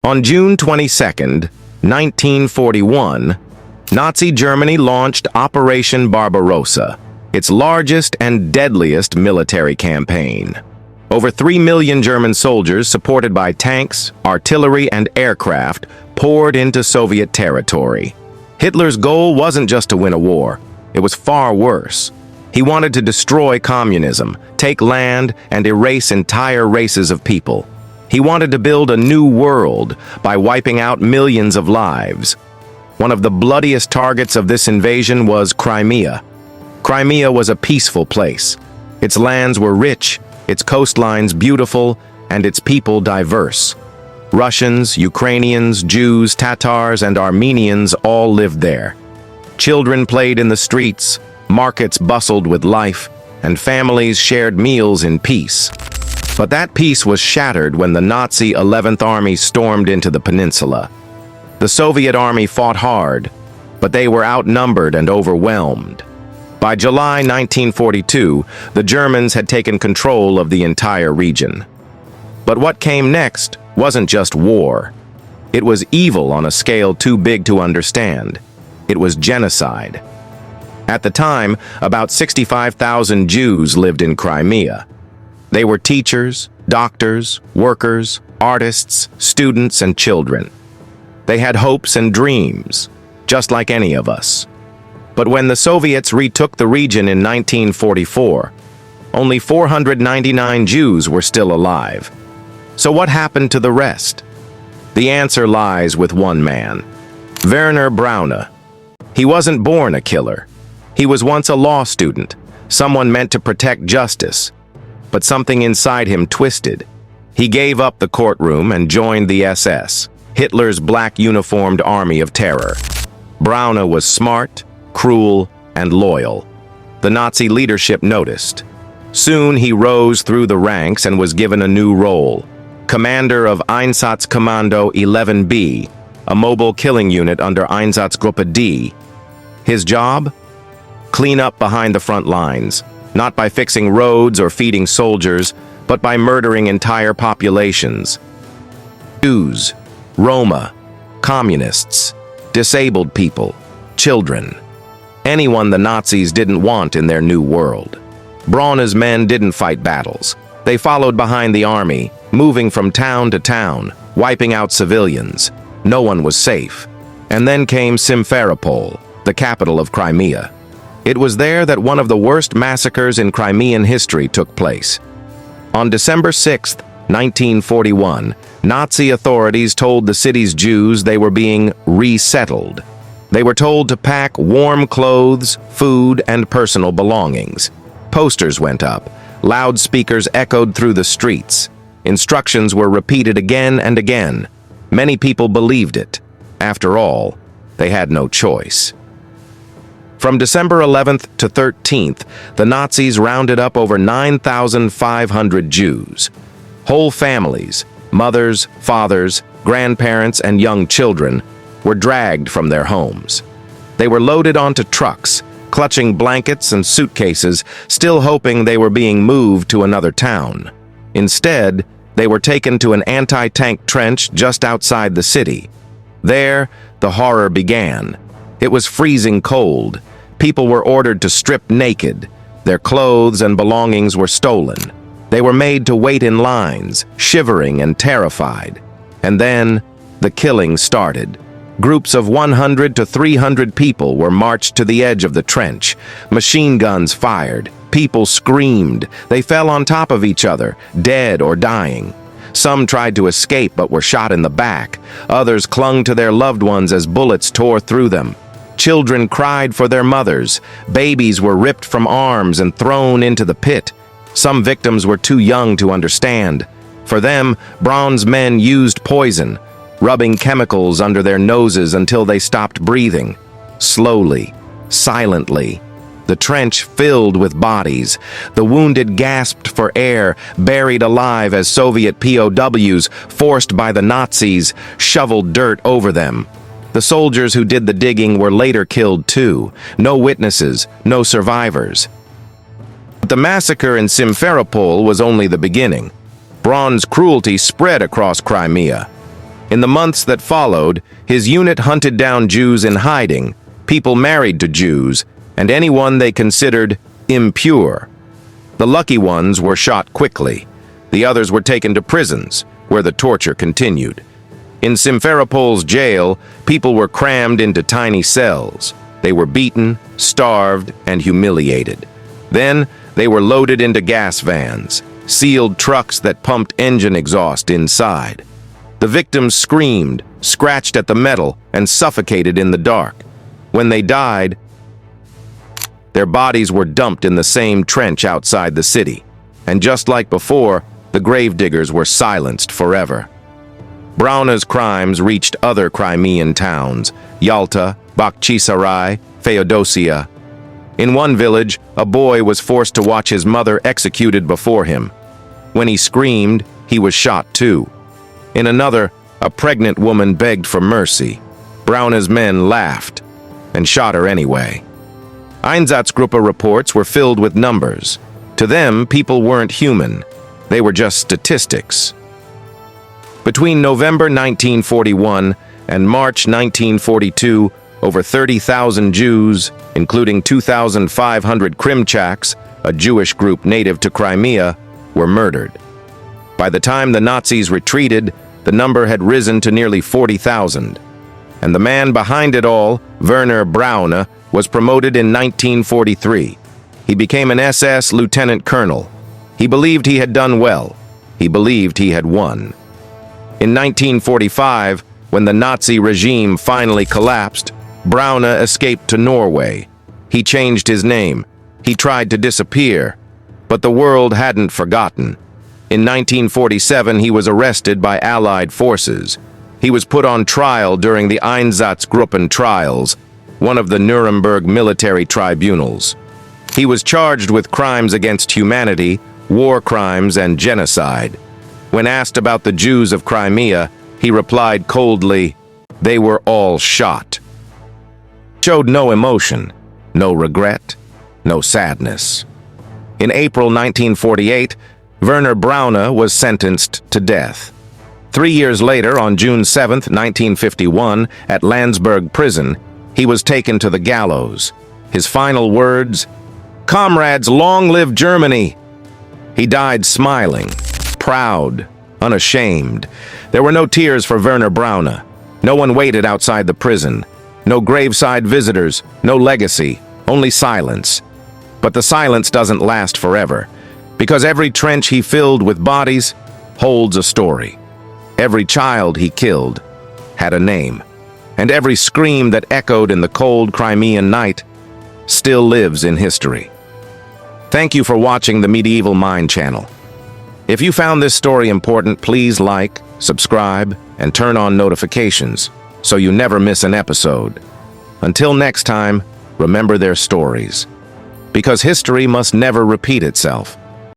On June 22, 1941, Nazi Germany launched Operation Barbarossa, its largest and deadliest military campaign. Over 3 million German soldiers, supported by tanks, artillery, and aircraft, poured into Soviet territory. Hitler's goal wasn't just to win a war. It was far worse. He wanted to destroy communism, take land, and erase entire races of people. He wanted to build a new world by wiping out millions of lives. One of the bloodiest targets of this invasion was Crimea. Crimea was a peaceful place. Its lands were rich, its coastlines beautiful, and its people diverse. Russians, Ukrainians, Jews, Tatars, and Armenians all lived there. Children played in the streets, markets bustled with life, and families shared meals in peace. But that peace was shattered when the Nazi 11th Army stormed into the peninsula. The Soviet army fought hard, but they were outnumbered and overwhelmed. By July 1942, the Germans had taken control of the entire region. But what came next wasn't just war. It was evil on a scale too big to understand. It was genocide. At the time, about 65,000 Jews lived in Crimea. They were teachers, doctors, workers, artists, students, and children. They had hopes and dreams, just like any of us. But when the Soviets retook the region in 1944, only 499 Jews were still alive. So what happened to the rest? The answer lies with one man, Werner Braune. He wasn't born a killer. He was once a law student, someone meant to protect justice. But something inside him twisted. He gave up the courtroom and joined the SS, Hitler's black uniformed army of terror. Braune was smart, cruel, and loyal. The Nazi leadership noticed. Soon he rose through the ranks and was given a new role, commander of Einsatzkommando 11B, a mobile killing unit under Einsatzgruppe D. His job? Clean up behind the front lines. Not by fixing roads or feeding soldiers, but by murdering entire populations. Jews, Roma, communists, disabled people, children. Anyone the Nazis didn't want in their new world. Braune's men didn't fight battles. They followed behind the army, moving from town to town, wiping out civilians. No one was safe. And then came Simferopol, the capital of Crimea. It was there that one of the worst massacres in Crimean history took place. On December 6, 1941, Nazi authorities told the city's Jews they were being resettled. They were told to pack warm clothes, food, and personal belongings. Posters went up. Loudspeakers echoed through the streets. Instructions were repeated again and again. Many people believed it. After all, they had no choice. From December 11th to 13th, the Nazis rounded up over 9,500 Jews. Whole families, mothers, fathers, grandparents, and young children, were dragged from their homes. They were loaded onto trucks, clutching blankets and suitcases, still hoping they were being moved to another town. Instead, they were taken to an anti-tank trench just outside the city. There, the horror began. It was freezing cold. People were ordered to strip naked. Their clothes and belongings were stolen. They were made to wait in lines, shivering and terrified. And then, the killing started. Groups of 100 to 300 people were marched to the edge of the trench. Machine guns fired. People screamed. They fell on top of each other, dead or dying. Some tried to escape but were shot in the back. Others clung to their loved ones as bullets tore through them. Children cried for their mothers. Babies were ripped from arms and thrown into the pit. Some victims were too young to understand. For them, Braune's men used poison, rubbing chemicals under their noses until they stopped breathing. Slowly, silently, the trench filled with bodies. The wounded gasped for air, buried alive as Soviet POWs, forced by the Nazis, shoveled dirt over them. The soldiers who did the digging were later killed too. No witnesses, no survivors. But the massacre in Simferopol was only the beginning. Braune's cruelty spread across Crimea. In the months that followed, his unit hunted down Jews in hiding, people married to Jews, and anyone they considered impure. The lucky ones were shot quickly. The others were taken to prisons, where the torture continued. In Simferopol's jail, people were crammed into tiny cells. They were beaten, starved, and humiliated. Then, they were loaded into gas vans, sealed trucks that pumped engine exhaust inside. The victims screamed, scratched at the metal, and suffocated in the dark. When they died, their bodies were dumped in the same trench outside the city. And just like before, the gravediggers were silenced forever. Braune's crimes reached other Crimean towns, Yalta, Bakhchisarai, Feodosia. In one village, a boy was forced to watch his mother executed before him. When he screamed, he was shot too. In another, a pregnant woman begged for mercy. Braune's men laughed and shot her anyway. Einsatzgruppe reports were filled with numbers. To them, people weren't human. They were just statistics. Between November 1941 and March 1942, over 30,000 Jews, including 2,500 Krimchaks, a Jewish group native to Crimea, were murdered. By the time the Nazis retreated, the number had risen to nearly 40,000. And the man behind it all, Werner Braune, was promoted in 1943. He became an SS lieutenant colonel. He believed he had done well. He believed he had won. In 1945, when the Nazi regime finally collapsed, Braune escaped to Norway. He changed his name. He tried to disappear. But the world hadn't forgotten. In 1947, he was arrested by Allied forces. He was put on trial during the Einsatzgruppen trials, one of the Nuremberg military tribunals. He was charged with crimes against humanity, war crimes, and genocide. When asked about the Jews of Crimea, he replied coldly, "They were all shot." Showed no emotion, no regret, no sadness. In April 1948, Werner Braune was sentenced to death. 3 years later, on June 7, 1951, at Landsberg prison, he was taken to the gallows. His final words, "Comrades, long live Germany!" He died smiling, proud, unashamed. There were no tears for Werner Braune. No one waited outside the prison. No graveside visitors, no legacy, only silence. But the silence doesn't last forever, because every trench he filled with bodies holds a story. Every child he killed had a name, and every scream that echoed in the cold Crimean night still lives in history. Thank you for watching the Medieval Mind channel. If you found this story important, please like, subscribe, and turn on notifications so you never miss an episode. Until next time, remember their stories, because history must never repeat itself.